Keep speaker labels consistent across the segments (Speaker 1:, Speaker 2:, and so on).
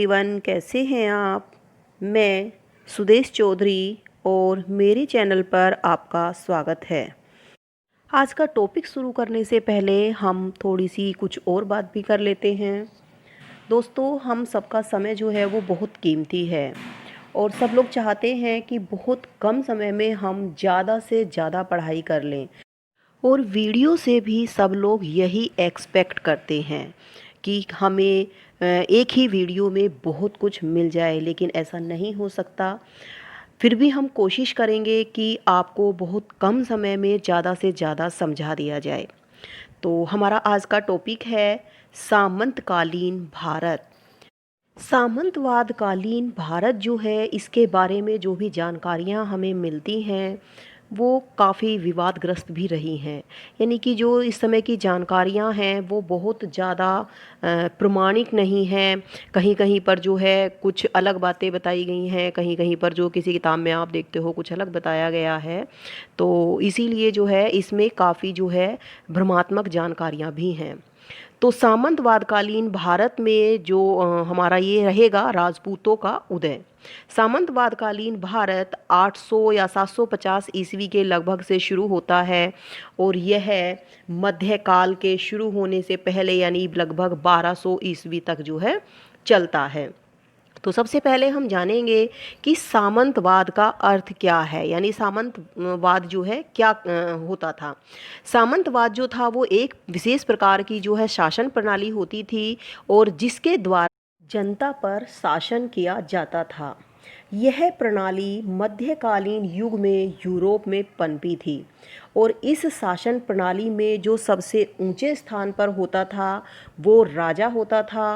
Speaker 1: Everyone, कैसे हैं आप। मैं सुदेश चौधरी और मेरे चैनल पर आपका स्वागत है। आज का टॉपिक शुरू करने से पहले हम थोड़ी सी कुछ और बात भी कर लेते हैं। दोस्तों, हम सबका समय जो है वो बहुत कीमती है और सब लोग चाहते हैं कि बहुत कम समय में हम ज़्यादा से ज़्यादा पढ़ाई कर लें। और वीडियो से भी सब लोग यही एक्सपेक्ट करते हैं कि हमें एक ही वीडियो में बहुत कुछ मिल जाए, लेकिन ऐसा नहीं हो सकता। फिर भी हम कोशिश करेंगे कि आपको बहुत कम समय में ज़्यादा से ज़्यादा समझा दिया जाए। तो हमारा आज का टॉपिक है सामंतकालीन भारत। सामंतवाद कालीन भारत जो है, इसके बारे में जो भी जानकारियाँ हमें मिलती हैं वो काफ़ी विवादग्रस्त भी रही हैं। यानी कि जो इस समय की जानकारियाँ हैं वो बहुत ज़्यादा प्रमाणिक नहीं हैं। कहीं कहीं पर जो है कुछ अलग बातें बताई गई हैं, कहीं कहीं पर जो किसी किताब में आप देखते हो कुछ अलग बताया गया है। तो इसीलिए जो है इसमें काफ़ी जो है भ्रमात्मक जानकारियाँ भी हैं। तो सामंतवादकालीन भारत में जो हमारा ये रहेगा राजपूतों का उदय। सामंतवादकालीन भारत 800 या 750 ईस्वी के लगभग से शुरू होता है और यह मध्यकाल के शुरू होने से पहले यानी लगभग 1200 ईस्वी तक जो है चलता है। तो सबसे पहले हम जानेंगे कि सामंतवाद का अर्थ क्या है, यानी सामंतवाद जो है क्या होता था। सामंतवाद जो था वो एक विशेष प्रकार की जो है शासन प्रणाली होती थी और जिसके द्वारा जनता पर शासन किया जाता था। यह प्रणाली मध्यकालीन युग में यूरोप में पनपी थी और इस शासन प्रणाली में जो सबसे ऊंचे स्थान पर होता था वो राजा होता था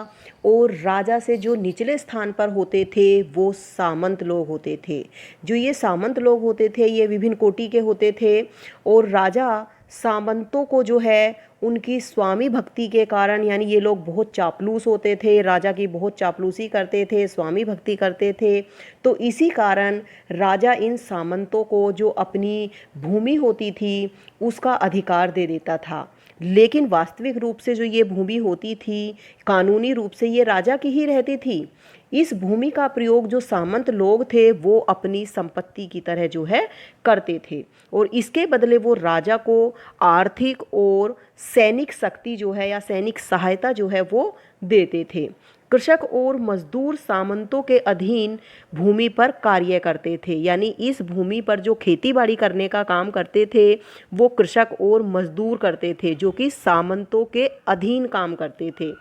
Speaker 1: और राजा से जो निचले स्थान पर होते थे वो सामंत लोग होते थे। जो ये सामंत लोग होते थे ये विभिन्न कोटि के होते थे और राजा सामंतों को जो है उनकी स्वामी भक्ति के कारण, यानी ये लोग बहुत चापलूस होते थे, राजा की बहुत चापलूसी करते थे, स्वामी भक्ति करते थे। तो इसी कारण राजा इन सामंतों को जो अपनी भूमि होती थी उसका अधिकार दे देता था। लेकिन वास्तविक रूप से जो ये भूमि होती थी कानूनी रूप से ये राजा की ही रहती थी। इस भूमि का प्रयोग जो सामंत लोग थे वो अपनी संपत्ति की तरह जो है करते थे और इसके बदले वो राजा को आर्थिक और सैनिक शक्ति जो है या सैनिक सहायता जो है वो देते थे। कृषक और मजदूर सामंतों के अधीन भूमि पर कार्य करते थे, यानी इस भूमि पर जो खेती बाड़ी करने का काम करते थे वो कृषक और मजदूर करते थे जो कि सामंतों के अधीन काम करते थे।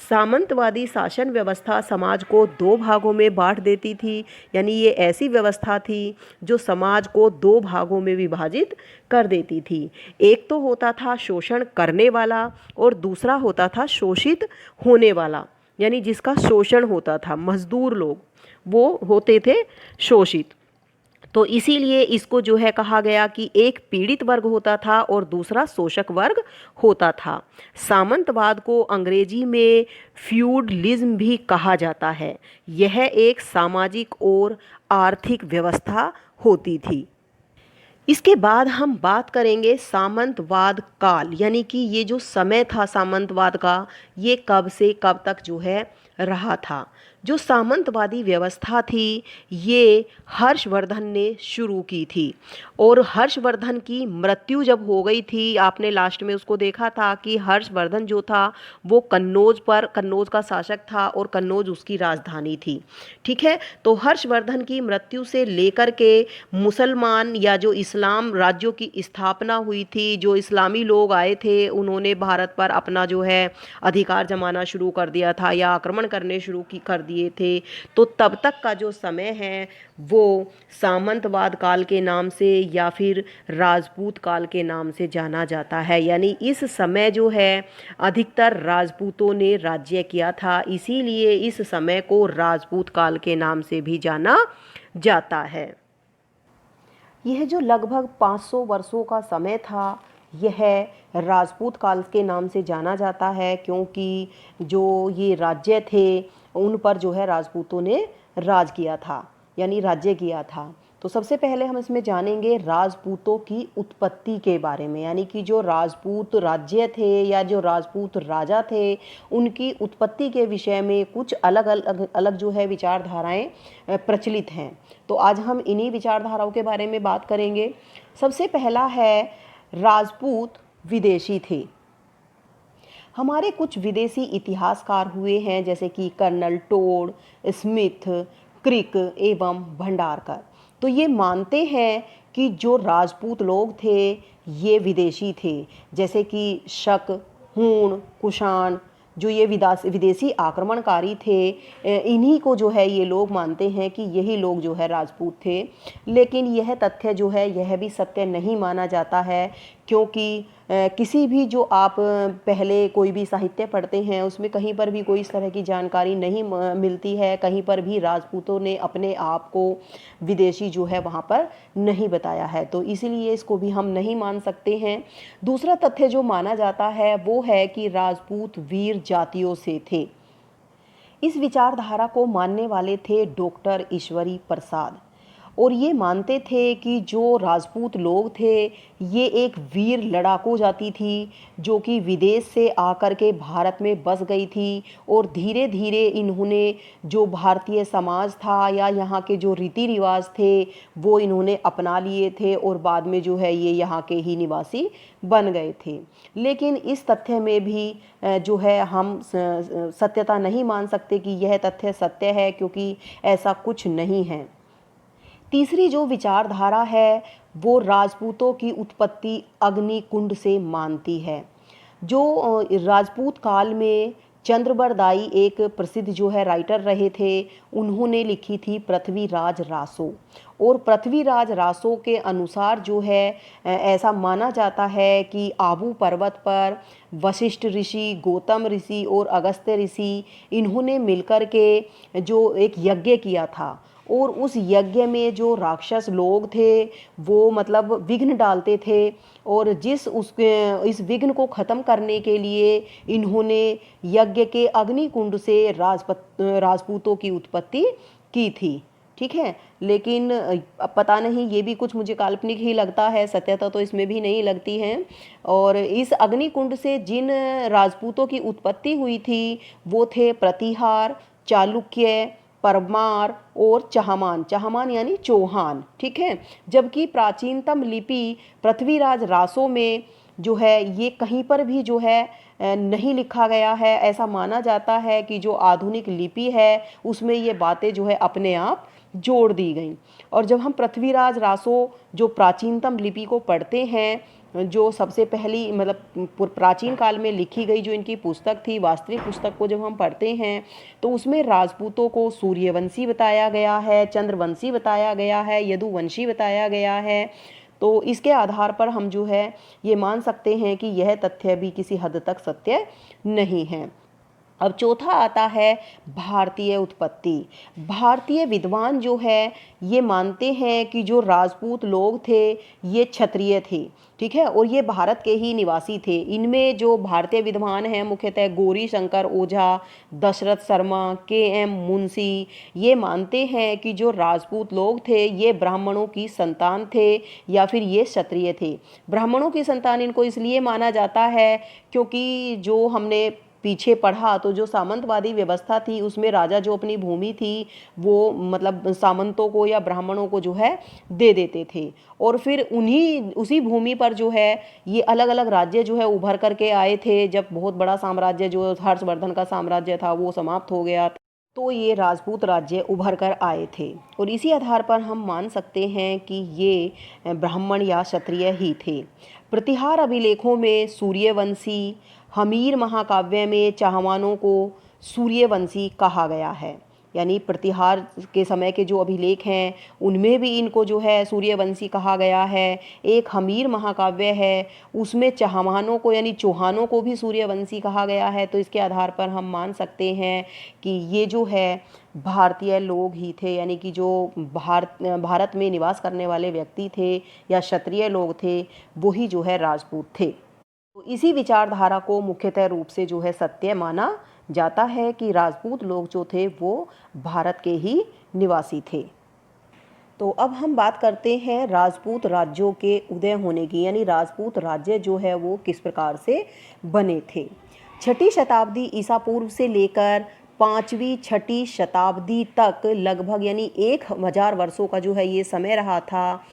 Speaker 1: सामंतवादी शासन व्यवस्था समाज को दो भागों में बांट देती थी, यानी ये ऐसी व्यवस्था थी जो समाज को दो भागों में विभाजित कर देती थी। एक तो होता था शोषण करने वाला और दूसरा होता था शोषित होने वाला, यानी जिसका शोषण होता था। मजदूर लोग वो होते थे शोषित। तो इसीलिए इसको जो है कहा गया कि एक पीड़ित वर्ग होता था और दूसरा शोषक वर्ग होता था। सामंतवाद को अंग्रेजी में फ्यूडलिज्म भी कहा जाता है। यह एक सामाजिक और आर्थिक व्यवस्था होती थी। इसके बाद हम बात करेंगे सामंतवाद काल, यानी कि ये जो समय था सामंतवाद का ये कब से कब तक जो है रहा था। जो सामंतवादी व्यवस्था थी ये हर्षवर्धन ने शुरू की थी और हर्षवर्धन की मृत्यु जब हो गई थी, आपने लास्ट में उसको देखा था कि हर्षवर्धन जो था वो कन्नौज का शासक था और कन्नौज उसकी राजधानी थी। ठीक है, तो हर्षवर्धन की मृत्यु से लेकर के मुसलमान या जो इस्लाम राज्यों की स्थापना हुई थी, जो इस्लामी लोग आए थे उन्होंने भारत पर अपना जो है अधिकार जमाना शुरू कर दिया था या आक्रमण करने शुरू कर दिए थे। तो तब तक का जो समय है वो सामंतवाद काल के नाम से या फिर राजपूत काल के नाम से जाना जाता है। यानी इस समय जो है अधिकतर राजपूतों ने राज्य किया था, इसीलिए इस समय को राजपूत काल के नाम से भी जाना जाता है। यह जो लगभग 500 वर्षों का समय था यह राजपूत काल के नाम से जाना जाता है, क्योंकि जो ये राज्य थे उन पर जो है राजपूतों ने राज किया था, यानी राज्य किया था। तो सबसे पहले हम इसमें जानेंगे राजपूतों की उत्पत्ति के बारे में, यानी कि जो राजपूत राज्य थे या जो राजपूत राजा थे, उनकी उत्पत्ति के विषय में कुछ अलग अलग जो है विचारधाराएं प्रचलित हैं। तो आज हम इन्हीं विचारधाराओं के बारे में बात करेंगे। सबसे पहला है राजपूत विदेशी थे। हमारे कुछ विदेशी इतिहासकार हुए हैं, जैसे कि कर्नल टोड, स्मिथ, क्रिक एवं भंडारकर। तो ये मानते हैं कि जो राजपूत लोग थे ये विदेशी थे, जैसे कि शक, हूण, कुषाण, जो ये विदेशी आक्रमणकारी थे, इन्हीं को जो है ये लोग मानते हैं कि यही लोग जो है राजपूत थे। लेकिन यह तथ्य जो है यह भी सत्य नहीं माना जाता है, क्योंकि किसी भी जो आप पहले कोई भी साहित्य पढ़ते हैं उसमें कहीं पर भी कोई इस तरह की जानकारी नहीं मिलती है। कहीं पर भी राजपूतों ने अपने आप को विदेशी जो है वहाँ पर नहीं बताया है, तो इसीलिए इसको भी हम नहीं मान सकते हैं। दूसरा तथ्य जो माना जाता है वो है कि राजपूत वीर जातियों से थे। इस विचारधारा को मानने वाले थे डॉक्टर ईश्वरी प्रसाद, और ये मानते थे कि जो राजपूत लोग थे ये एक वीर लड़ाकू जाति थी, जो कि विदेश से आकर के भारत में बस गई थी, और धीरे धीरे इन्होंने जो भारतीय समाज था या यहाँ के जो रीति रिवाज थे वो इन्होंने अपना लिए थे, और बाद में जो है ये यहाँ के ही निवासी बन गए थे। लेकिन इस तथ्य में भी जो है हम सत्यता नहीं मान सकते कि यह तथ्य सत्य है, क्योंकि ऐसा कुछ नहीं है। तीसरी जो विचारधारा है वो राजपूतों की उत्पत्ति अग्निकुंड से मानती है। जो राजपूत काल में चंद्रबरदाई एक प्रसिद्ध जो है राइटर रहे थे, उन्होंने लिखी थी पृथ्वीराज रासो, और पृथ्वीराज रासो के अनुसार जो है ऐसा माना जाता है कि आबू पर्वत पर वशिष्ठ ऋषि, गौतम ऋषि और अगस्त्य ऋषि, इन्होंने मिलकर के जो एक यज्ञ किया था, और उस यज्ञ में जो राक्षस लोग थे वो मतलब विघ्न डालते थे, और इस विघ्न को ख़त्म करने के लिए इन्होंने यज्ञ के अग्निकुंड से राजपूतों की उत्पत्ति की थी। ठीक है, लेकिन पता नहीं, ये भी कुछ मुझे काल्पनिक ही लगता है, सत्यता तो इसमें भी नहीं लगती है। और इस अग्निकुंड से जिन राजपूतों की उत्पत्ति हुई थी वो थे प्रतिहार, चालुक्य, परमार और चहमान। चहमान यानी चौहान। ठीक है, जबकि प्राचीनतम लिपि पृथ्वीराज रासो में जो है ये कहीं पर भी जो है नहीं लिखा गया है। ऐसा माना जाता है कि जो आधुनिक लिपि है उसमें ये बातें जो है अपने आप जोड़ दी गई। और जब हम पृथ्वीराज रासो जो प्राचीनतम लिपि को पढ़ते हैं, जो सबसे पहली मतलब प्राचीन काल में लिखी गई जो इनकी पुस्तक थी, वास्तविक पुस्तक को जब हम पढ़ते हैं तो उसमें राजपूतों को सूर्यवंशी बताया गया है, चंद्रवंशी बताया गया है, यदुवंशी बताया गया है। तो इसके आधार पर हम जो है ये मान सकते हैं कि यह तथ्य भी किसी हद तक सत्य नहीं है। अब चौथा आता है भारतीय उत्पत्ति। भारतीय विद्वान जो है ये मानते हैं कि जो राजपूत लोग थे ये क्षत्रिय थे। ठीक है, और ये भारत के ही निवासी थे। इनमें जो भारतीय विद्वान हैं मुख्यतः गौरी शंकर ओझा, दशरथ शर्मा, के.एम. मुंशी, ये मानते हैं कि जो राजपूत लोग थे ये ब्राह्मणों की संतान थे या फिर ये क्षत्रिय थे। ब्राह्मणों की संतान इनको इसलिए माना जाता है क्योंकि जो हमने पीछे पढ़ा तो जो सामंतवादी व्यवस्था थी उसमें राजा जो अपनी भूमि थी वो मतलब सामंतों को या ब्राह्मणों को जो है दे देते थे, और फिर उसी भूमि पर जो है ये अलग अलग राज्य जो है उभर करके आए थे। जब बहुत बड़ा साम्राज्य जो हर्षवर्धन का साम्राज्य था वो समाप्त हो गया तो ये राजपूत राज्य उभर कर आए थे, और इसी आधार पर हम मान सकते हैं कि ये ब्राह्मण या क्षत्रिय ही थे। प्रतिहार अभिलेखों में सूर्यवंशी, हमीर महाकाव्य में चाहमानों को सूर्यवंशी कहा गया है। यानी प्रतिहार के समय के जो अभिलेख हैं उनमें भी इनको जो है सूर्यवंशी कहा गया है। एक हमीर महाकाव्य है उसमें चाहमानों को यानी चौहानों को भी सूर्यवंशी कहा गया है। तो इसके आधार पर हम मान सकते हैं कि ये जो है भारतीय लोग ही थे, यानी कि जो भारत में निवास करने वाले व्यक्ति थे या क्षत्रिय लोग थे वही जो है राजपूत थे। तो इसी विचारधारा को मुख्यतः रूप से जो है सत्य माना जाता है कि राजपूत लोग जो थे वो भारत के ही निवासी थे। तो अब हम बात करते हैं राजपूत राज्यों के उदय होने की, यानी राजपूत राज्य जो है वो किस प्रकार से बने थे। छठी शताब्दी ईसा पूर्व से लेकर पाँचवीं छठी शताब्दी तक लगभग यानी 1000 वर्षों का जो है ये समय रहा था।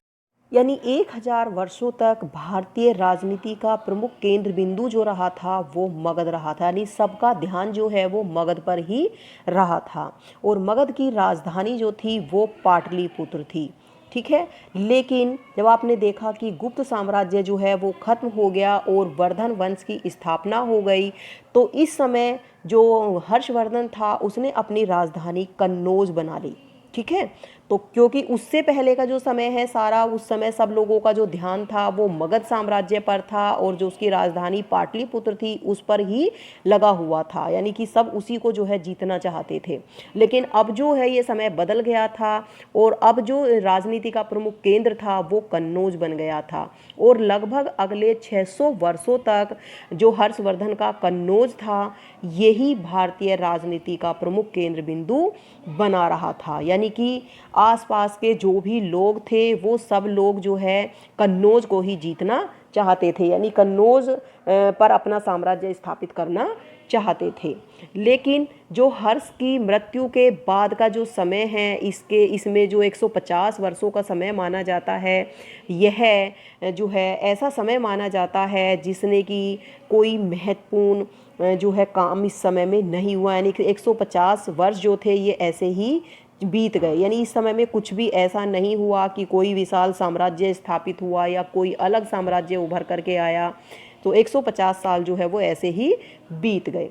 Speaker 1: यानी 1000 वर्षों तक भारतीय राजनीति का प्रमुख केंद्र बिंदु जो रहा था वो मगध रहा था, यानी सबका ध्यान जो है वो मगध पर ही रहा था। और मगध की राजधानी जो थी वो पाटलिपुत्र थी, ठीक है। लेकिन जब आपने देखा कि गुप्त साम्राज्य जो है वो खत्म हो गया और वर्धन वंश की स्थापना हो गई, तो इस समय जो हर्षवर्धन था उसने अपनी राजधानी कन्नौज बना ली, ठीक है। तो क्योंकि उससे पहले का जो समय है सारा, उस समय सब लोगों का जो ध्यान था वो मगध साम्राज्य पर था और जो उसकी राजधानी पाटलिपुत्र थी उस पर ही लगा हुआ था, यानी कि सब उसी को जो है जीतना चाहते थे। लेकिन अब जो है ये समय बदल गया था और अब जो राजनीति का प्रमुख केंद्र था वो कन्नौज बन गया था। और लगभग अगले 600 वर्षों तक जो हर्षवर्धन का कन्नौज था यही भारतीय राजनीति का प्रमुख केंद्र बिंदु बना रहा था, यानी कि आसपास के जो भी लोग थे वो सब लोग जो है कन्नौज को ही जीतना चाहते थे, यानी कन्नौज पर अपना साम्राज्य स्थापित करना चाहते थे। लेकिन जो हर्ष की मृत्यु के बाद का जो समय है इसमें जो 150 वर्षों का समय माना जाता है, यह जो है ऐसा समय माना जाता है जिसने कि कोई महत्वपूर्ण जो है काम इस समय में नहीं हुआ, यानी कि 150 वर्ष जो थे ये ऐसे ही बीत गए। यानी इस समय में कुछ भी ऐसा नहीं हुआ कि कोई विशाल साम्राज्य स्थापित हुआ या कोई अलग साम्राज्य उभर करके आया। तो 150 साल जो है वो ऐसे ही बीत गए।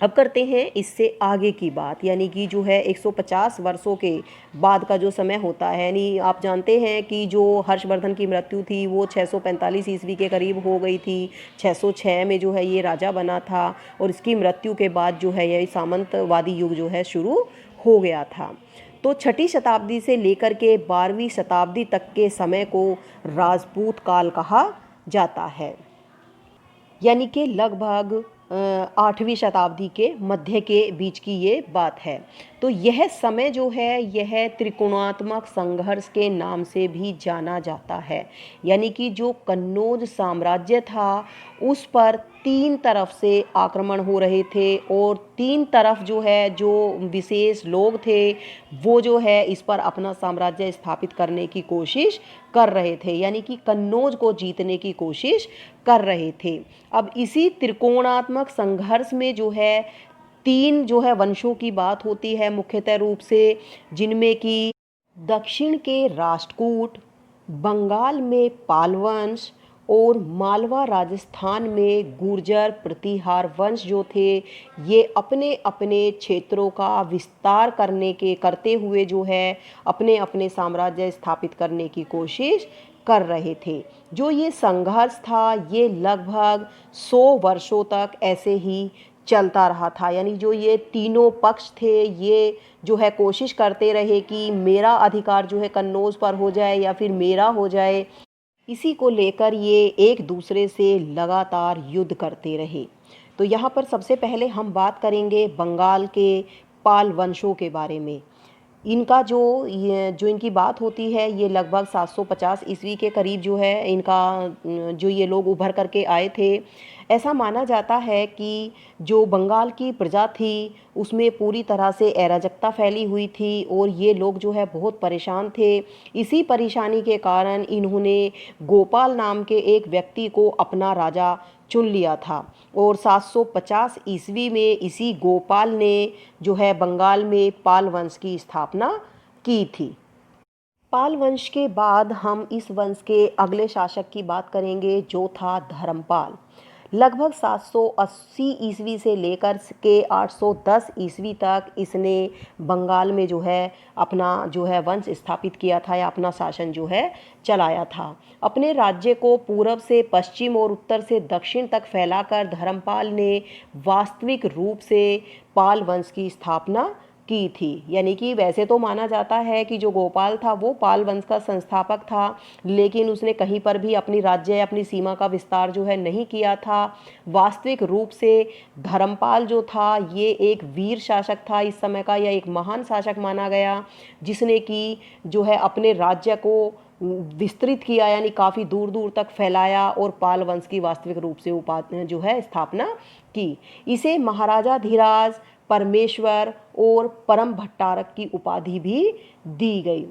Speaker 1: अब करते हैं इससे आगे की बात, यानी कि जो है 150 वर्षों के बाद का जो समय होता है, यानी आप जानते हैं कि जो हर्षवर्धन की मृत्यु थी वो 645 ईस्वी के करीब हो गई थी। 606 में जो है ये राजा बना था और इसकी मृत्यु के बाद जो है ये सामंतवादी युग जो है शुरू हो गया था। तो छठी शताब्दी से लेकर के 12वीं शताब्दी तक के समय को राजपूत काल कहा जाता है, यानी कि लगभग 8वीं शताब्दी के मध्य के बीच की ये बात है। तो यह समय जो है यह त्रिकोणात्मक संघर्ष के नाम से भी जाना जाता है, यानी कि जो कन्नौज साम्राज्य था उस पर 3 तरफ से आक्रमण हो रहे थे और 3 तरफ जो है जो विशेष लोग थे वो जो है इस पर अपना साम्राज्य स्थापित करने की कोशिश कर रहे थे, यानी कि कन्नौज को जीतने की कोशिश कर रहे थे। अब इसी त्रिकोणात्मक संघर्ष में जो है 3 जो है वंशों की बात होती है मुख्यतः रूप से, जिनमें कि दक्षिण के राष्ट्रकूट, बंगाल में पाल वंश और मालवा राजस्थान में गुर्जर प्रतिहार वंश जो थे ये अपने अपने क्षेत्रों का विस्तार करते हुए जो है अपने अपने साम्राज्य स्थापित करने की कोशिश कर रहे थे। जो ये संघर्ष था ये लगभग 100 वर्षों तक ऐसे ही चलता रहा था, यानी जो ये तीनों पक्ष थे ये जो है कोशिश करते रहे कि मेरा अधिकार जो है कन्नौज पर हो जाए या फिर मेरा हो जाए। इसी को लेकर ये एक दूसरे से लगातार युद्ध करते रहे। तो यहाँ पर सबसे पहले हम बात करेंगे बंगाल के पाल वंशों के बारे में। इनका जो इनकी बात होती है ये लगभग 750 ईस्वी के करीब जो है इनका जो ये लोग उभर करके आए थे। ऐसा माना जाता है कि जो बंगाल की प्रजा थी उसमें पूरी तरह से अराजकता फैली हुई थी और ये लोग जो है बहुत परेशान थे। इसी परेशानी के कारण इन्होंने गोपाल नाम के एक व्यक्ति को अपना राजा चुन लिया था और 750 ईस्वी में इसी गोपाल ने जो है बंगाल में पाल वंश की स्थापना की थी। पाल वंश के बाद हम इस वंश के अगले शासक की बात करेंगे जो था धर्मपाल। लगभग 780 ईस्वी से लेकर के 810 ईस्वी तक इसने बंगाल में जो है अपना जो है वंश स्थापित किया था या अपना शासन जो है चलाया था। अपने राज्य को पूर्व से पश्चिम और उत्तर से दक्षिण तक फैलाकर धर्मपाल ने वास्तविक रूप से पाल वंश की स्थापना की थी। यानी कि वैसे तो माना जाता है कि जो गोपाल था वो पाल वंश का संस्थापक था, लेकिन उसने कहीं पर भी अपनी राज्य या अपनी सीमा का विस्तार जो है नहीं किया था। वास्तविक रूप से धर्मपाल जो था ये एक वीर शासक था इस समय का, या एक महान शासक माना गया, जिसने कि जो है अपने राज्य को विस्तृत किया, यानी काफ़ी दूर दूर तक फैलाया और पाल वंश की वास्तविक रूप से जो है स्थापना की। इसे महाराजा धीराज, परमेश्वर और परम भट्टारक की उपाधि भी दी गई।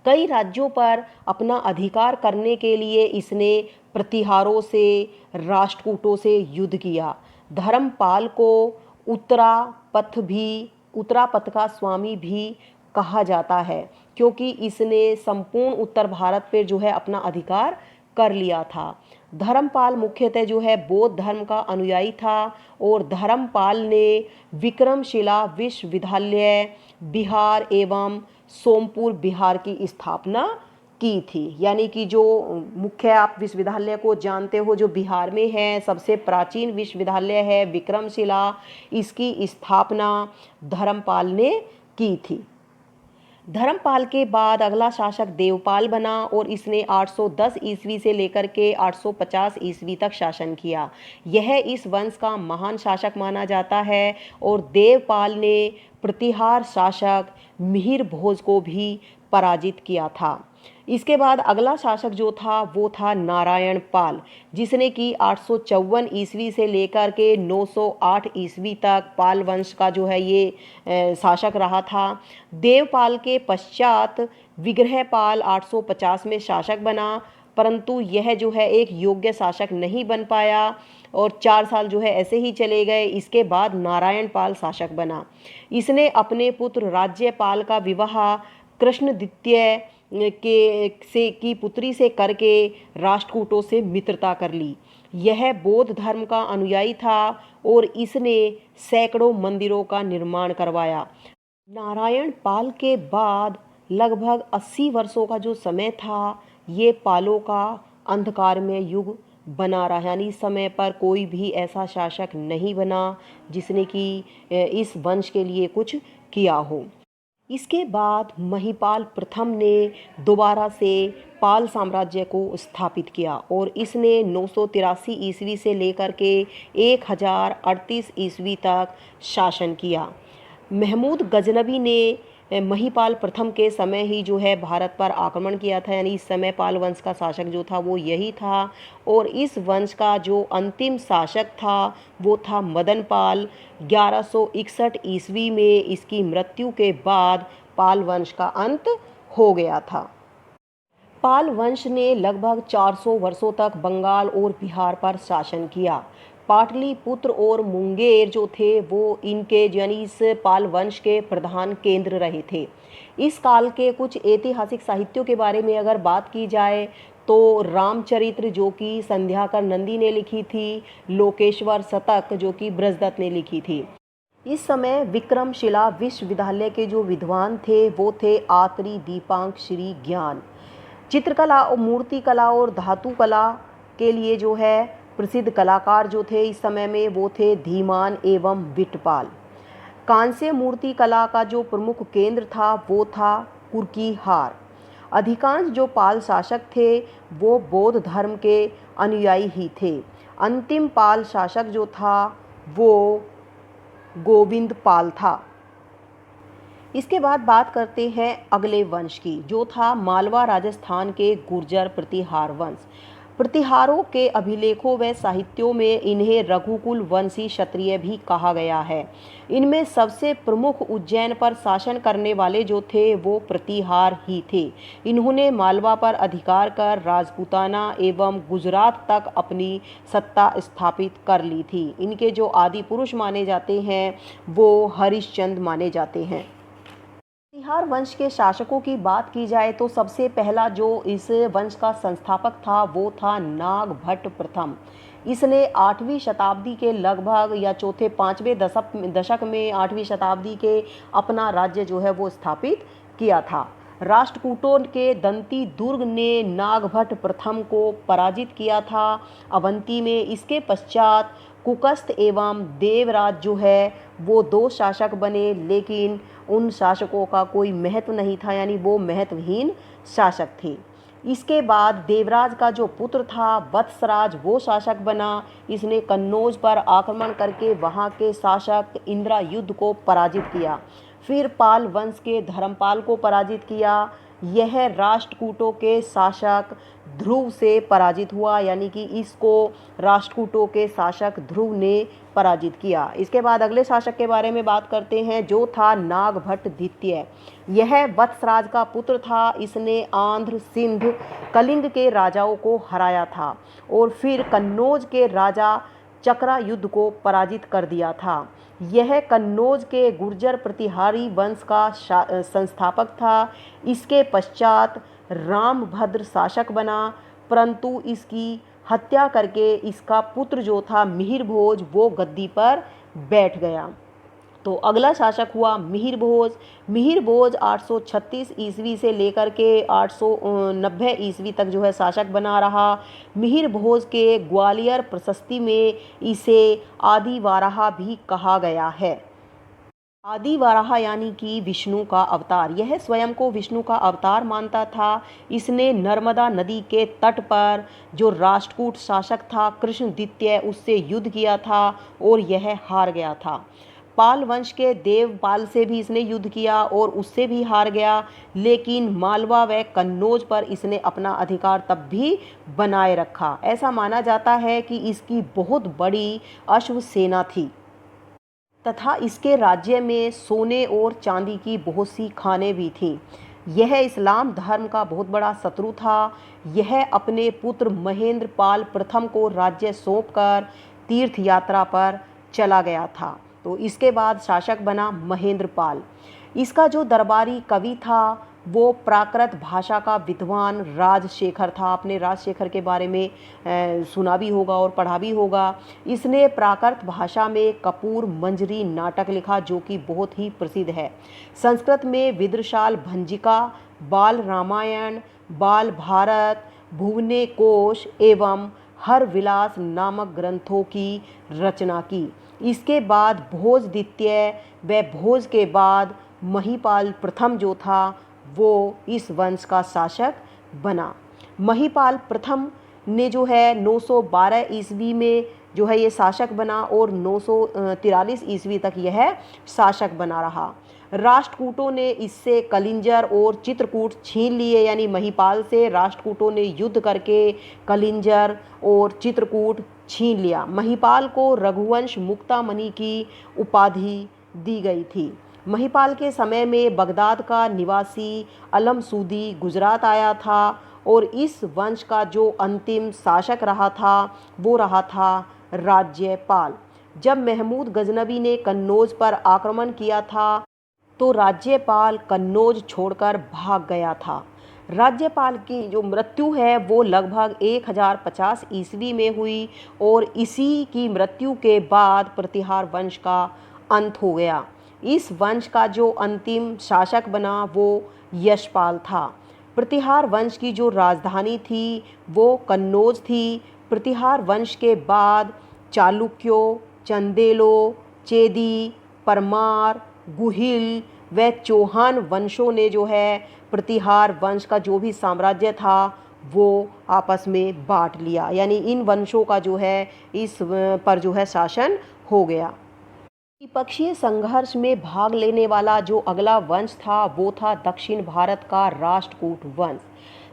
Speaker 1: कई राज्यों पर अपना अधिकार करने के लिए इसने प्रतिहारों से, राष्ट्रकूटों से युद्ध किया। धर्मपाल को उत्तरापथ का स्वामी भी कहा जाता है, क्योंकि इसने संपूर्ण उत्तर भारत पर जो है अपना अधिकार कर लिया था। धर्मपाल मुख्यतः जो है बौद्ध धर्म का अनुयायी था और धर्मपाल ने विक्रमशिला विश्वविद्यालय बिहार एवं सोमपुर बिहार की स्थापना की थी। यानी कि जो मुख्य आप विश्वविद्यालय को जानते हो जो बिहार में है, सबसे प्राचीन विश्वविद्यालय है विक्रमशिला, इसकी स्थापना धर्मपाल ने की थी। धर्मपाल के बाद अगला शासक देवपाल बना और इसने 810 ईस्वी से लेकर के 850 ईस्वी तक शासन किया। यह इस वंश का महान शासक माना जाता है और देवपाल ने प्रतिहार शासक मिहिर भोज को भी पराजित किया था। इसके बाद अगला शासक जो था वो था नारायण पाल, जिसने कि 854 ईस्वी से लेकर के 908 ईस्वी तक पाल वंश का जो है ये शासक रहा था। देवपाल के पश्चात विग्रहपाल 850 में शासक बना, परंतु यह जो है एक योग्य शासक नहीं बन पाया और 4 साल जो है ऐसे ही चले गए। इसके बाद नारायण पाल शासक बना। इसने अपने पुत्र राज्यपाल का विवाह कृष्णद्वितीय की पुत्री से करके राष्ट्रकूटों से मित्रता कर ली। यह बौद्ध धर्म का अनुयायी था और इसने सैकड़ों मंदिरों का निर्माण करवाया। नारायण पाल के बाद लगभग 80 वर्षों का जो समय था ये पालों का अंधकारमय युग बना रहा, यानी इस समय पर कोई भी ऐसा शासक नहीं बना जिसने कि इस वंश के लिए कुछ किया हो। इसके बाद महिपाल प्रथम ने दोबारा से पाल साम्राज्य को स्थापित किया और इसने 983 ईस्वी से लेकर के 1038 ईस्वी तक शासन किया। महमूद गजनबी ने महिपाल प्रथम के समय ही जो है भारत पर आक्रमण किया था, यानी इस समय पाल वंश का शासक जो था वो यही था। और इस वंश का जो अंतिम शासक था वो था मदन पाल। 1161 ईस्वी में इसकी मृत्यु के बाद पाल वंश का अंत हो गया था। पाल वंश ने लगभग 400 वर्षों तक बंगाल और बिहार पर शासन किया। पाटलिपुत्र और मुंगेर जो थे वो इनके यानी इस पाल वंश के प्रधान केंद्र रहे थे। इस काल के कुछ ऐतिहासिक साहित्यों के बारे में अगर बात की जाए तो रामचरित्र जो कि संध्याकर नंदी ने लिखी थी, लोकेश्वर शतक जो कि ब्रजदत्त ने लिखी थी। इस समय विक्रमशिला विश्वविद्यालय के जो विद्वान थे वो थे आत्री, दीपांक, श्री ज्ञान। चित्रकला और मूर्तिकला और धातु कला के लिए जो है प्रसिद्ध कलाकार जो थे इस समय में वो थे धीमान एवं विटपाल। कांस्य मूर्ति कला का जो प्रमुख केंद्र था वो था कुर्कीहार। अधिकांश जो पाल शासक थे वो बौद्ध धर्म के अनुयायी ही थे। अंतिम पाल शासक जो था वो गोविंद पाल था। इसके बाद बात करते हैं अगले वंश की, जो था मालवा राजस्थान के गुर्जर प्रतिहार वंश। प्रतिहारों के अभिलेखों व साहित्यों में इन्हें रघुकुल वंशी क्षत्रिय भी कहा गया है। इनमें सबसे प्रमुख उज्जैन पर शासन करने वाले जो थे वो प्रतिहार ही थे। इन्होंने मालवा पर अधिकार कर राजपूताना एवं गुजरात तक अपनी सत्ता स्थापित कर ली थी। इनके जो आदि पुरुष माने जाते हैं वो हरिश्चंद्र माने जाते हैं। प्रतिहार वंश के शासकों की बात की जाए तो सबसे पहला जो इस वंश का संस्थापक था वो था नागभट्ट प्रथम। इसने 8वीं शताब्दी के लगभग या चौथे 5वें दशक में 8वीं शताब्दी के अपना राज्य जो है वो स्थापित किया था। राष्ट्रकूटों के दंती दुर्ग ने नागभट्ट प्रथम को पराजित किया था अवंती में। इसके पश्चात कुकस्त एवं देवराज जो है वो 2 शासक बने, लेकिन उन शासकों का कोई महत्व नहीं था, यानी वो महत्वहीन शासक थे। इसके बाद देवराज का जो पुत्र था वत्सराज वो शासक बना। इसने कन्नौज पर आक्रमण करके वहाँ के शासक इंद्रायुध को पराजित किया। फिर पाल वंश के धर्मपाल को पराजित किया। यह राष्ट्रकूटों के शासक ध्रुव से पराजित हुआ, यानी कि इसको राष्ट्रकूटों के शासक ध्रुव ने पराजित किया। इसके बाद अगले शासक के बारे में बात करते हैं, जो था नागभट्ट द्वितीय। यह वत्सराज का पुत्र था। इसने आंध्र, सिंध, कलिंग के राजाओं को हराया था और फिर कन्नौज के राजा चक्रायुध को पराजित कर दिया था। यह कन्नौज के गुर्जर प्रतिहारी वंश का संस्थापक था। इसके पश्चात रामभद्र शासक बना, परंतु इसकी हत्या करके इसका पुत्र जो था मिहिर भोज वो गद्दी पर बैठ गया। तो अगला शासक हुआ मिहिर भोज। मिहिर भोज 836 ईस्वी से लेकर के 890 ईस्वी तक जो है शासक बना रहा। मिहिर भोज के ग्वालियर प्रशस्ति में इसे आदि वाराह भी कहा गया है। आदि वाराह यानी कि विष्णु का अवतार। यह स्वयं को विष्णु का अवतार मानता था। इसने नर्मदा नदी के तट पर जो राष्ट्रकूट शासक था कृष्ण द्वितीय उससे युद्ध किया था और यह हार गया था। पाल वंश के देवपाल से भी इसने युद्ध किया और उससे भी हार गया, लेकिन मालवा व कन्नौज पर इसने अपना अधिकार तब भी बनाए रखा। ऐसा माना जाता है कि इसकी बहुत बड़ी अश्व सेना थी तथा इसके राज्य में सोने और चांदी की बहुत सी खानें भी थीं। यह इस्लाम धर्म का बहुत बड़ा शत्रु था। यह अपने पुत्र महेंद्र पाल प्रथम को राज्य सौंपकर तीर्थ यात्रा पर चला गया था। तो इसके बाद शासक बना महेंद्र पाल। इसका जो दरबारी कवि था वो प्राकृत भाषा का विद्वान राजशेखर था। आपने राजशेखर के बारे में सुना भी होगा और पढ़ा भी होगा। इसने प्राकृत भाषा में कपूर मंजरी नाटक लिखा जो कि बहुत ही प्रसिद्ध है। संस्कृत में विद्रशाल भंजिका, बाल रामायण, बाल भारत, भुवने कोश एवं हर विलास नामक ग्रंथों की रचना की। इसके बाद भोज द्वितीय व भोज के बाद महिपाल प्रथम जो था वो इस वंश का शासक बना। महिपाल प्रथम ने जो है 912 ईस्वी में जो है ये शासक बना और 943 ईस्वी तक यह शासक बना रहा। राष्ट्रकूटों ने इससे कलिंजर और चित्रकूट छीन लिए, यानी महिपाल से राष्ट्रकूटों ने युद्ध करके कलिंजर और चित्रकूट छीन लिया। महिपाल को रघुवंश मुक्तामणि की उपाधि दी गई थी। महिपाल के समय में बगदाद का निवासी अलमसूदी गुजरात आया था और इस वंश का जो अंतिम शासक रहा था वो रहा था राज्यपाल। जब महमूद गजनबी ने कन्नौज पर आक्रमण किया था तो राज्यपाल कन्नौज छोड़कर भाग गया था। राज्यपाल की जो मृत्यु है वो लगभग 1050 ईस्वी में हुई और इसी की मृत्यु के बाद प्रतिहार वंश का अंत हो गया। इस वंश का जो अंतिम शासक बना वो यशपाल था। प्रतिहार वंश की जो राजधानी थी वो कन्नौज थी। प्रतिहार वंश के बाद चालुक्यों, चंदेलों, चेदी, परमार, गुहिल व चौहान वंशों ने जो है प्रतिहार वंश का जो भी साम्राज्य था वो आपस में बांट लिया, यानी इन वंशों का जो है इस पर जो है शासन हो गया। द्विपक्षीय संघर्ष में भाग लेने वाला जो अगला वंश था वो था दक्षिण भारत का राष्ट्रकूट वंश।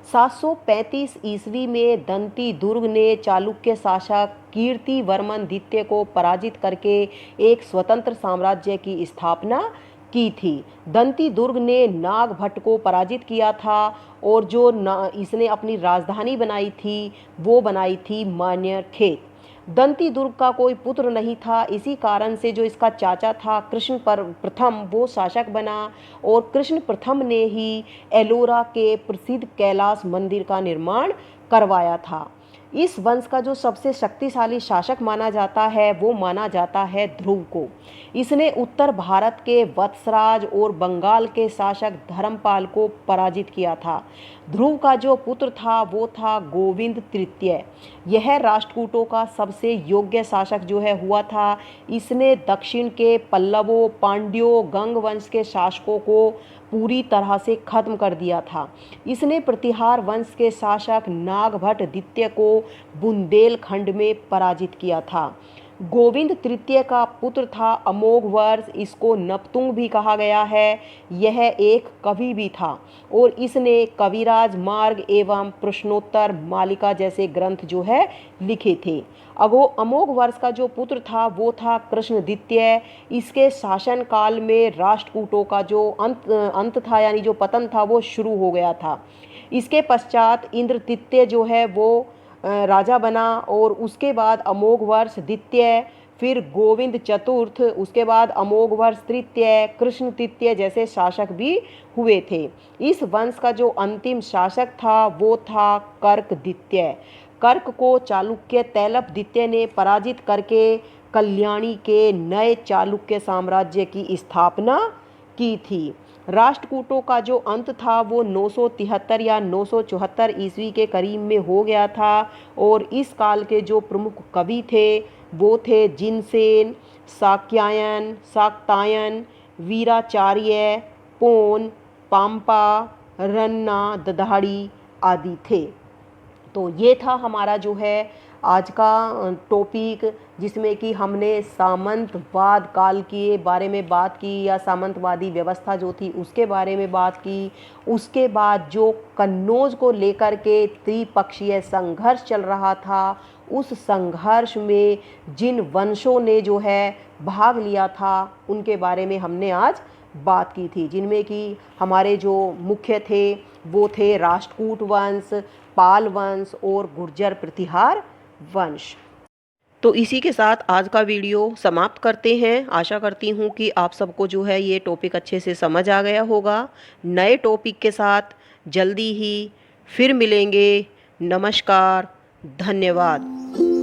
Speaker 1: 735 ईस्वी में दंती दुर्ग ने चालुक्य शासक कीर्तिवर्मन द्वितीय को पराजित करके एक स्वतंत्र साम्राज्य की स्थापना की थी। दंती दुर्ग ने नागभट्ट को पराजित किया था और जो इसने अपनी राजधानी बनाई थी वो बनाई थी मान्यखेत। दंती दुर्ग का कोई पुत्र नहीं था, इसी कारण से जो इसका चाचा था कृष्ण प्रथम वो शासक बना और कृष्ण प्रथम ने ही एलोरा के प्रसिद्ध कैलाश मंदिर का निर्माण करवाया था। इस वंश का जो सबसे शक्तिशाली शासक माना जाता है वो माना जाता है ध्रुव को। इसने उत्तर भारत के वत्सराज और बंगाल के शासक धर्मपाल को पराजित किया था। ध्रुव का जो पुत्र था वो था गोविंद तृतीय। यह राष्ट्रकूटों का सबसे योग्य शासक जो है हुआ था। इसने दक्षिण के पल्लवों, पांड्यों, गंग वंश के शासकों को पूरी तरह से खत्म कर दिया था। इसने प्रतिहार वंश के शासक नागभट्ट द्वितीय को बुंदेलखंड में पराजित किया था। गोविंद तृतीय का पुत्र था अमोघवर्ष, इसको नपतुंग भी कहा गया है। यह एक कवि भी था और इसने कविराज मार्ग एवं प्रश्नोत्तर मालिका जैसे ग्रंथ जो है लिखे थे। अमोघवर्ष का जो पुत्र था वो था कृष्णद्वितीय। इसके शासन काल में राष्ट्रकूटों का जो अंत था, यानी जो पतन था, वो शुरू हो गया था। इसके पश्चात इंद्रद्वितीय जो है वो राजा बना और उसके बाद अमोघवर्ष द्वितीय, फिर गोविंद चतुर्थ, उसके बाद अमोघवर्ष तृतीय, कृष्ण तृतीय जैसे शासक भी हुए थे। इस वंश का जो अंतिम शासक था वो था कर्क द्वितीय। कर्क को चालुक्य तैलप द्वितीय ने पराजित करके कल्याणी के नए चालुक्य साम्राज्य की स्थापना की थी। राष्ट्रकूटों का जो अंत था वो 973 या 974 ईस्वी के करीब में हो गया था और इस काल के जो प्रमुख कवि थे वो थे जिनसेन, शाक्यायन, शाक्तायन, वीराचार्य, पोन, पाम्पा, रन्ना, ददाड़ी आदि थे। तो ये था हमारा जो है आज का टॉपिक, जिसमें कि हमने सामंतवाद काल के बारे में बात की या सामंतवादी व्यवस्था जो थी उसके बारे में बात की। उसके बाद जो कन्नौज को लेकर के त्रिपक्षीय संघर्ष चल रहा था, उस संघर्ष में जिन वंशों ने जो है भाग लिया था उनके बारे में हमने आज बात की थी, जिनमें कि हमारे जो मुख्य थे वो थे राष्ट्रकूट वंश, पाल वंश और गुर्जर प्रतिहार वंश। तो इसी के साथ आज का वीडियो समाप्त करते हैं। आशा करती हूँ कि आप सबको जो है ये टॉपिक अच्छे से समझ आ गया होगा। नए टॉपिक के साथ जल्दी ही फिर मिलेंगे। नमस्कार, धन्यवाद।